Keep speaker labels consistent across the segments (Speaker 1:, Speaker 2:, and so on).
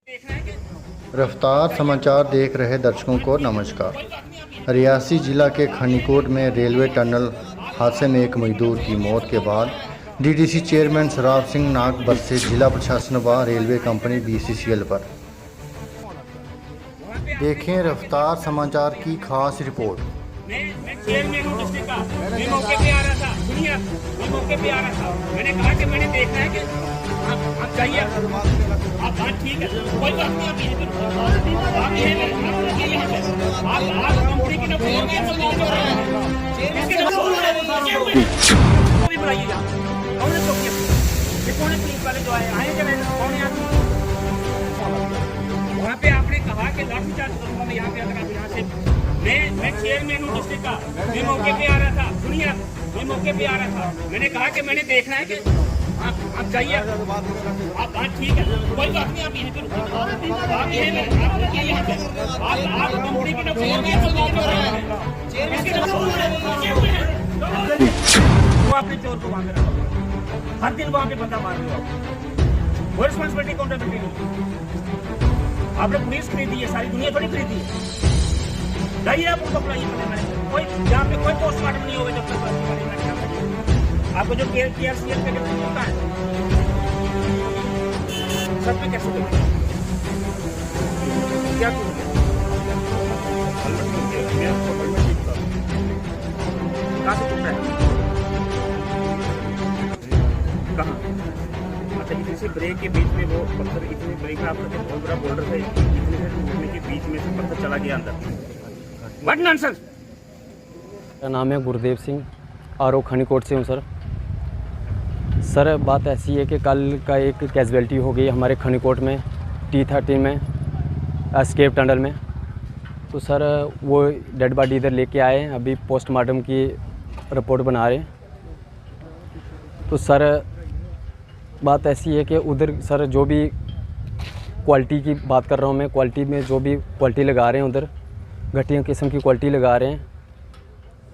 Speaker 1: रफ्तार समाचार देख रहे दर्शकों को नमस्कार। रियासी जिला के खनीकोट में रेलवे टनल हादसे में एक मजदूर की मौत के बाद डीडीसी चेयरमैन शराब सिंह नाग बरसे जिला प्रशासन व रेलवे कंपनी बीसीसीएल पर। देखें रफ्तार समाचार की खास रिपोर्ट।
Speaker 2: मैं चेयरमैन हूँ डिस्ट्रिक्ट का। मैं मौके पे आ रहा था। सुनिए, मैं मौके पे आ रहा था। मैंने कहा कि मैंने देखना है कि आप जाइए, आप बात ठीक है, कोई बात नहीं। आप यहीं आप कंपनी की भी बुलाइएगा। कौन है चौकी? ये कौन है पुलिस वाले जो आए क्या? कौन है? वहाँ पे आपने कहा कि लाठीचार्ज करूंगा मैं यहाँ पे, अगर आप यहाँ से। मैं चेयरमैन हूँ डिस्ट्रिक्ट का। मैं मौके पे आ रहा था। सुनिए, मैं मौके पे आ रहा था। मैंने कहा कि मैंने देखना है कि आप जाइए, आप बात ठीक है, कोई बात नहीं। आप यहीं पे आप कंपनी की वो आपने चोर को वहां पे रखा, हर दिन वहां पे बंदा मार रहे हो। वो रिस्पॉन्सिबिलिटी काउंटेबिलिटी आपने पुलिस खरीदी है, सारी दुनिया थोड़ी खरीदी है। जाइए आप उनको बुलाइए। कोई यहाँ पे कोई पोस्टमार्टम नहीं होगा जब तक आपको जो केआरसीएल पे होता है सब पे कैसे देंगे? क्या कहाँ से चुप है? कहाँ? अच्छा, इतने से ब्रेक के बीच में वो पत्थर, इतने ब्रेक में आपका बहुत बड़ा बोल्डर था, इतने से के बीच में से पत्थर चला गया अंदर। What nonsense?
Speaker 3: मेरा नाम है गुरदेव सिंह, आरओ खनीकोट से हूँ सर। सर बात ऐसी है कि कल का एक कैजुअलिटी हो गई हमारे खनीकोट में T13 में एस्केप टनल में। तो सर वो डेड बॉडी इधर लेके आए हैं, अभी पोस्टमार्टम की रिपोर्ट बना रहे हैं। तो सर बात ऐसी है कि उधर सर जो भी क्वालिटी की बात कर रहा हूँ मैं, क्वालिटी में जो भी क्वालिटी लगा रहे हैं उधर घटिया किस्म की क्वालिटी लगा रहे हैं।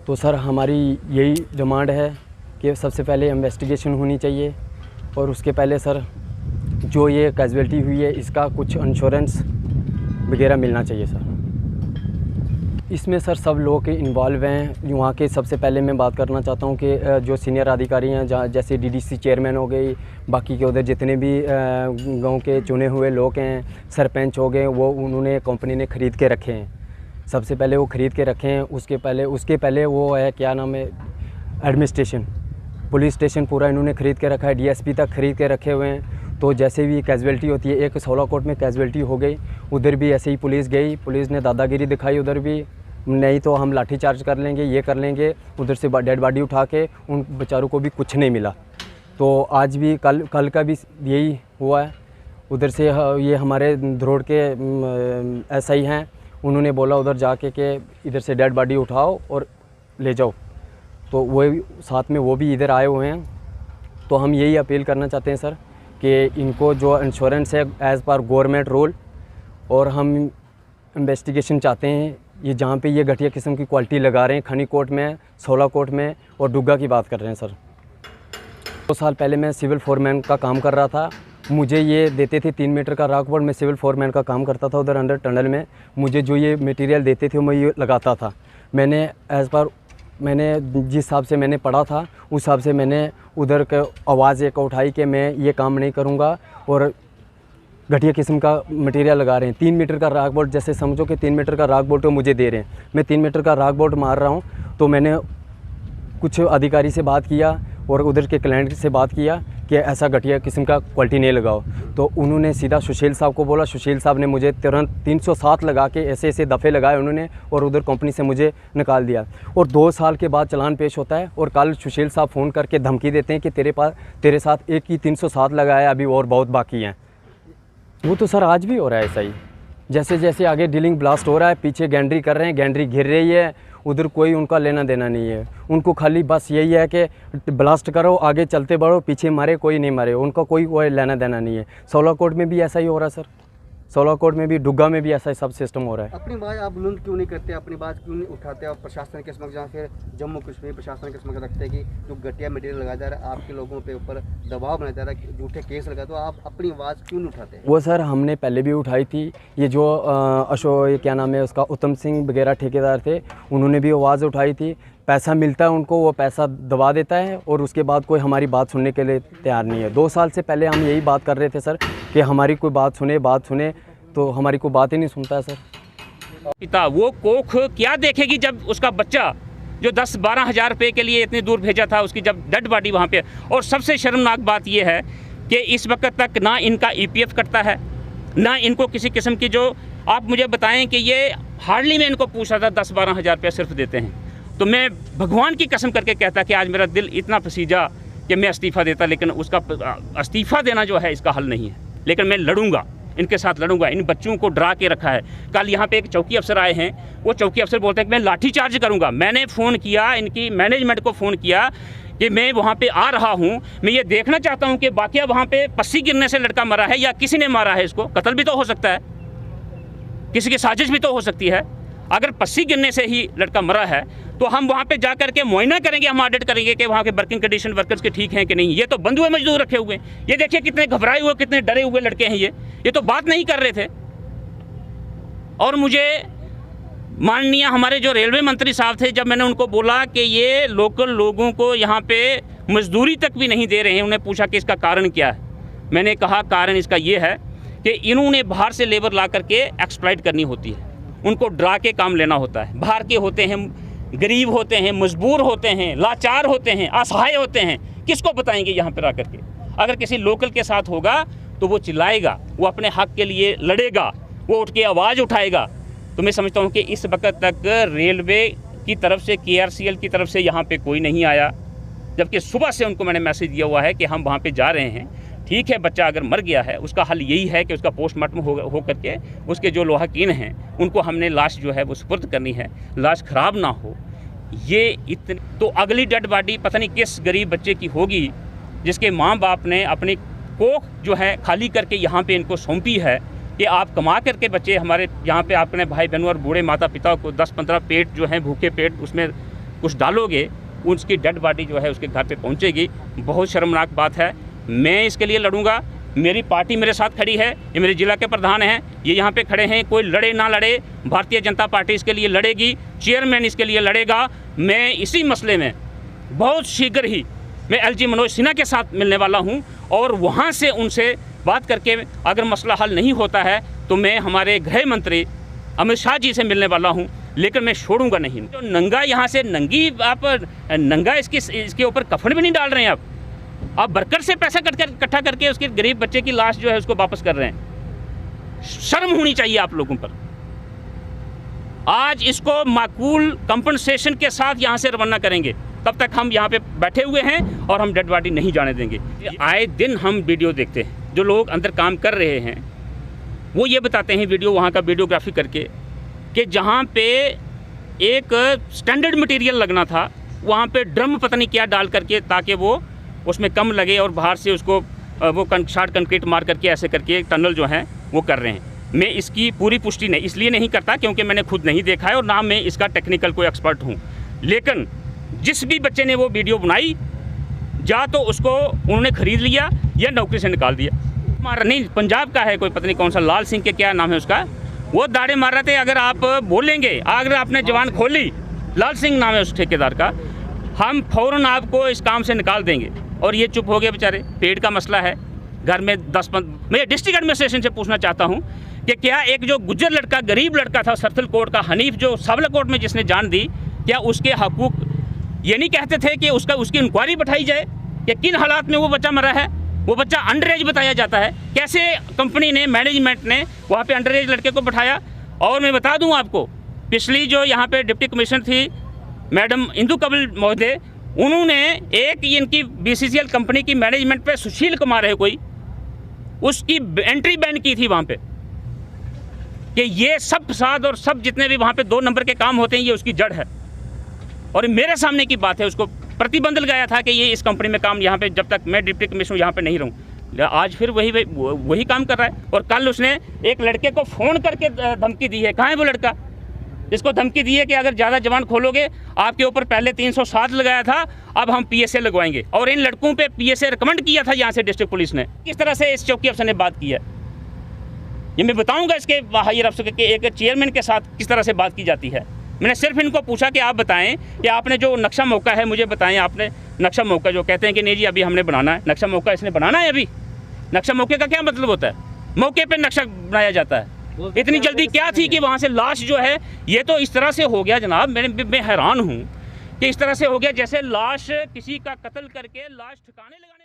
Speaker 3: तो सर हमारी यही डिमांड है कि सबसे पहले इन्वेस्टिगेशन होनी चाहिए और उसके पहले सर जो ये कैजुअलिटी हुई है इसका कुछ इंश्योरेंस वगैरह मिलना चाहिए सर। इसमें सर सब लोग इन्वॉल्व हैं। वहाँ के सबसे पहले मैं बात करना चाहता हूँ कि जो सीनियर अधिकारी हैं, जैसे डीडीसी चेयरमैन हो गई, बाकी के उधर जितने भी गांव के चुने हुए लोग हैं, सरपंच हो गए, वो उन्होंने कंपनी ने ख़रीद के रखे हैं। सबसे पहले वो ख़रीद के रखे हैं। उसके पहले वो है क्या नाम है, एडमिनिस्ट्रेशन, पुलिस स्टेशन पूरा इन्होंने ख़रीद के रखा है, डीएसपी तक ख़रीद के रखे हुए हैं। तो जैसे भी कैजुअलिटी होती है, एक सोलाकोट में कैजुअलिटी हो गई, उधर भी ऐसे ही पुलिस गई, पुलिस ने दादागिरी दिखाई, उधर भी नहीं तो हम लाठी चार्ज कर लेंगे, ये कर लेंगे। उधर से डेड बॉडी उठा के उन बेचारों को भी कुछ नहीं मिला। तो आज भी कल का भी यही हुआ है। उधर से ये हमारे धरोड़ के SI हैं, उन्होंने बोला उधर जाके कि इधर से डेड बॉडी उठाओ और ले जाओ। तो वो साथ में वो भी इधर आए हुए हैं। तो हम यही अपील करना चाहते हैं सर कि इनको जो इंश्योरेंस है एज़ पर गवर्नमेंट रूल, और हम इन्वेस्टिगेशन चाहते हैं। ये जहाँ पे ये घटिया किस्म की क्वालिटी लगा रहे हैं खनीकोट में, सोलाकोट में और डुग्गा की बात कर रहे हैं सर। 2 साल पहले मैं सिविल फोरमैन का काम कर रहा था। मुझे ये देते थे 3 मीटर का रॉकबोर्ड। मैं सिविल फोरमैन का काम करता था उधर अंडर टनल में। मुझे जो ये मटेरियल देते थे मैं ये लगाता था। मैंने एज़ पर मैंने जिस हिसाब से मैंने पढ़ा था उस हिसाब से मैंने उधर का आवाज़ एक उठाई कि मैं ये काम नहीं करूँगा, और घटिया किस्म का मटेरियल लगा रहे हैं। 3 मीटर का रॉक बोर्ड, जैसे समझो कि 3 मीटर का रॉक बोर्ड तो मुझे दे रहे हैं, मैं 3 मीटर का रॉक बोर्ड मार रहा हूँ। तो मैंने कुछ अधिकारी से बात किया और उधर के क्लाइंट से बात किया कि ऐसा घटिया किस्म का क्वालिटी नहीं लगाओ। तो उन्होंने सीधा सुशील साहब को बोला, सुशील साहब ने मुझे तुरंत 307 लगा के ऐसे दफ़े लगाए उन्होंने, और उधर कंपनी से मुझे निकाल दिया। और 2 साल के बाद चालान पेश होता है और कल सुशील साहब फ़ोन करके धमकी देते हैं कि तेरे साथ एक ही 307 लगाया, अभी और बहुत बाकी हैं। वो तो सर आज भी हो रहा है ऐसा ही। जैसे जैसे आगे ड्रिलिंग ब्लास्ट हो रहा है, पीछे गैंड्री कर रहे हैं, गैंड्री घिर रही है, उधर कोई उनका लेना देना नहीं है। उनको खाली बस यही है कि ब्लास्ट करो, आगे चलते बढ़ो, पीछे मारे कोई नहीं मारे, उनका कोई लेना देना नहीं है। सोलाकोट में भी ऐसा ही हो रहा है सर। सोलाकोट में भी, डुग्गा में भी ऐसा सब सिस्टम हो रहा है।
Speaker 4: अपनी बात आप बुलंद क्यों नहीं करते, अपनी बात क्यों नहीं उठाते आप प्रशासन के समक्ष, जहाँ फिर जम्मू कश्मीर प्रशासन के समक्ष रखते हैं कि जो घटिया मटेरियल लगाया जा रहा है, आपके लोगों पे ऊपर दबाव बनाया जा रहा है, झूठे केस लगा, तो आप अपनी आवाज़ क्यों नहीं उठाते?
Speaker 3: वो सर हमने पहले भी उठाई थी। ये जो अशोक क्या नाम है उसका, उत्तम सिंह वगैरह ठेकेदार थे, उन्होंने भी आवाज़ उठाई थी। पैसा मिलता है उनको, वो पैसा दबा देता है और उसके बाद कोई हमारी बात सुनने के लिए तैयार नहीं है। 2 साल से पहले हम यही बात कर रहे थे सर कि हमारी कोई बात सुने, तो हमारी कोई बात ही नहीं सुनता है सर।
Speaker 2: पिता वो कोख क्या देखेगी जब उसका बच्चा जो 10-12 हज़ार रुपये के लिए इतनी दूर भेजा था, उसकी जब डेड बॉडी वहाँ पे। और सबसे शर्मनाक बात यह है कि इस वक्त तक ना इनका EPF कटता है, ना इनको किसी किस्म की, जो आप मुझे बताएं कि ये हार्डली में इनको पूछा था 10-12 हज़ार रुपये सिर्फ देते हैं। तो मैं भगवान की कसम करके कहता कि आज मेरा दिल इतना पसीजा कि मैं इस्तीफ़ा देता, लेकिन उसका इस्तीफ़ा देना जो है इसका हल नहीं है। लेकिन मैं लड़ूंगा, इनके साथ लड़ूंगा। इन बच्चों को डरा के रखा है। कल यहाँ पे एक चौकी अफसर आए हैं, वो चौकी अफसर बोलते हैं कि मैं लाठी चार्ज करूँगा। मैंने फ़ोन किया, इनकी मैनेजमेंट को फ़ोन किया कि मैं वहाँ पे आ रहा हूँ, मैं ये देखना चाहता हूँ कि वाकया वहाँ पे पस्सी गिरने से लड़का मरा है या किसी ने मारा है इसको। कत्ल भी तो हो सकता है, किसी की साजिश भी तो हो सकती है। अगर पस्सी गिरने से ही लड़का मरा है तो हम वहाँ पे जा करके मुआयना करेंगे, हम ऑडिट करेंगे कि वहाँ के वर्किंग कंडीशन वर्कर्स के ठीक हैं कि नहीं। ये तो बंधुए मजदूर रखे हुए हैं। ये देखिए कितने घबराए हुए, कितने डरे हुए लड़के हैं। ये तो बात नहीं कर रहे थे। और मुझे माननीय हमारे जो रेलवे मंत्री साहब थे, जब मैंने उनको बोला कि ये लोकल लोगों को यहाँ पे मजदूरी तक भी नहीं दे रहे हैं, उन्हें पूछा कि इसका कारण क्या है। मैंने कहा कारण इसका ये है कि इन्होंने बाहर से लेबर ला करके एक्सप्लॉइट करनी होती है, उनको डरा के काम लेना होता है। बाहर के होते हैं, गरीब होते हैं, मजबूर होते हैं, लाचार होते हैं, असहाय होते हैं। किसको बताएंगे यहाँ पर आकर के? अगर किसी लोकल के साथ होगा तो वो चिल्लाएगा, वो अपने हक के लिए लड़ेगा, वो उठ के आवाज़ उठाएगा। तो मैं समझता हूँ कि इस वक्त तक रेलवे की तरफ से, KRCL की तरफ से यहाँ पे कोई नहीं आया, जबकि सुबह से उनको मैंने मैसेज दिया हुआ है कि हम वहाँ पे जा रहे हैं। ठीक है, बच्चा अगर मर गया है उसका हल यही है कि उसका पोस्टमार्टम हो करके उसके जो लोहाकीन हैं उनको हमने लाश जो है वो सुपुर्द करनी है, लाश ख़राब ना हो। ये इतनी तो अगली डेड बॉडी पता नहीं किस गरीब बच्चे की होगी जिसके माँ बाप ने अपनी कोख जो है खाली करके यहाँ पे इनको सौंपी है कि आप कमा करके बच्चे हमारे यहाँ पे अपने भाई बहनों और बूढ़े माता पिता को 10-15 पेट जो हैं भूखे पेट उसमें कुछ डालोगे, उसकी डेड बॉडी जो है उसके घर पे पहुँचेगी। बहुत शर्मनाक बात है। मैं इसके लिए लड़ूंगा, मेरी पार्टी मेरे साथ खड़ी है, ये मेरे जिला के प्रधान हैं, ये यहाँ पे खड़े हैं। कोई लड़े ना लड़े, भारतीय जनता पार्टी इसके लिए लड़ेगी, चेयरमैन इसके लिए लड़ेगा। मैं इसी मसले में बहुत शीघ्र ही मैं LG मनोज सिन्हा के साथ मिलने वाला हूँ और वहाँ से उनसे बात करके अगर मसला हल नहीं होता है तो मैं हमारे गृह मंत्री अमित शाह जी से मिलने वाला हूँ, लेकिन मैं छोड़ूंगा नहीं। जो नंगा यहाँ से नंगी आप नंगा इसके ऊपर कफन भी नहीं डाल रहे हैं आप वर्कर से पैसा इकट्ठा करके उसके गरीब बच्चे की लाश जो है उसको वापस कर रहे हैं। शर्म होनी चाहिए आप लोगों पर। आज इसको माकूल कंपनसेशन के साथ यहाँ से रवाना करेंगे, तब तक हम यहाँ पे बैठे हुए हैं और हम डेड बॉडी नहीं जाने देंगे। आए दिन हम वीडियो देखते हैं, जो लोग अंदर काम कर रहे हैं वो ये बताते हैं वीडियो, वहाँ का वीडियोग्राफी करके, कि जहाँ पे एक स्टैंडर्ड मटेरियल लगना था वहाँ पे ड्रम पता नहीं क्या डाल करके ताकि वो उसमें कम लगे और बाहर से उसको वो शॉर्ट कंक्रीट मार करके ऐसे करके टनल जो है वो कर रहे हैं। मैं इसकी पूरी पुष्टि नहीं इसलिए नहीं करता क्योंकि मैंने खुद नहीं देखा है और ना मैं इसका टेक्निकल कोई एक्सपर्ट हूँ, लेकिन जिस भी बच्चे ने वो वीडियो बनाई या तो उसको उन्होंने ख़रीद लिया या नौकरी से निकाल दिया। मारा नहीं, पंजाब का है कोई पता नहीं कौन सा, लाल सिंह के क्या नाम है उसका, वो दाड़े मार रहे थे। अगर आप बोलेंगे, अगर आपने जवान खोली, लाल सिंह नाम है उस ठेकेदार का, हम फ़ौरन आपको इस काम से निकाल देंगे। और ये चुप हो गए बेचारे, पेट का मसला है, घर में 10-15। मैं डिस्ट्रिक्ट एडमिनिस्ट्रेशन से पूछना चाहता हूँ कि क्या एक जो गुज्जर लड़का, गरीब लड़का था सरथल कोट का, हनीफ, जो सावलाकोट में जिसने जान दी, क्या उसके हकूक ये नहीं कहते थे कि उसकी इंक्वायरी बैठाई जाए कि किन हालात में वो बच्चा मरा है? वो बच्चा अंडर एज बताया जाता है। कैसे कंपनी ने, मैनेजमेंट ने वहाँ पे अंडर एज लड़के को बैठाया? और मैं बता दूँ आपको, पिछली जो यहाँ पे डिप्टी कमिश्नर थी मैडम इंदु कंवल महोदय, उन्होंने एक इनकी BCCL कंपनी की मैनेजमेंट पे सुशील कुमार है कोई, उसकी एंट्री बैन की थी वहाँ पे कि ये सब फसाद और सब जितने भी वहाँ पे 2 नंबर के काम होते हैं ये उसकी जड़ है। और मेरे सामने की बात है, उसको प्रतिबंध लगाया था कि ये इस कंपनी में काम यहाँ पे जब तक मैं डिप्टी कमिश्नर यहाँ पे नहीं रहूँ। आज फिर वही काम कर रहा है। और कल उसने एक लड़के को फ़ोन करके धमकी दी है। कहाँ है वो लड़का जिसको धमकी दी है कि अगर ज़्यादा जवान खोलोगे आपके ऊपर पहले 307 लगाया था, अब हम PSA लगवाएंगे। और इन लड़कों पे PSA रिकमेंड किया था यहाँ से डिस्ट्रिक्ट पुलिस ने। किस तरह से इस चौकी अफसर ने बात की है ये मैं बताऊँगा इसके हायर अफसर के एक चेयरमैन के साथ किस तरह से बात की जाती है। मैंने सिर्फ इनको पूछा कि आप बताएं कि आपने जो नक्शा मौका है मुझे बताएं। आपने नक्शा मौका जो कहते हैं कि नहीं जी अभी हमने बनाना है, नक्शा मौका इसने बनाना है। अभी नक्शा मौके का क्या मतलब होता है? मौके पे नक्शा बनाया जाता है। इतनी जल्दी क्या थी कि वहाँ से लाश जो है, ये तो इस तरह से हो गया जनाब, मैं हैरान हूँ कि इस तरह से हो गया जैसे लाश किसी का कत्ल करके लाश ठिकाने लगाने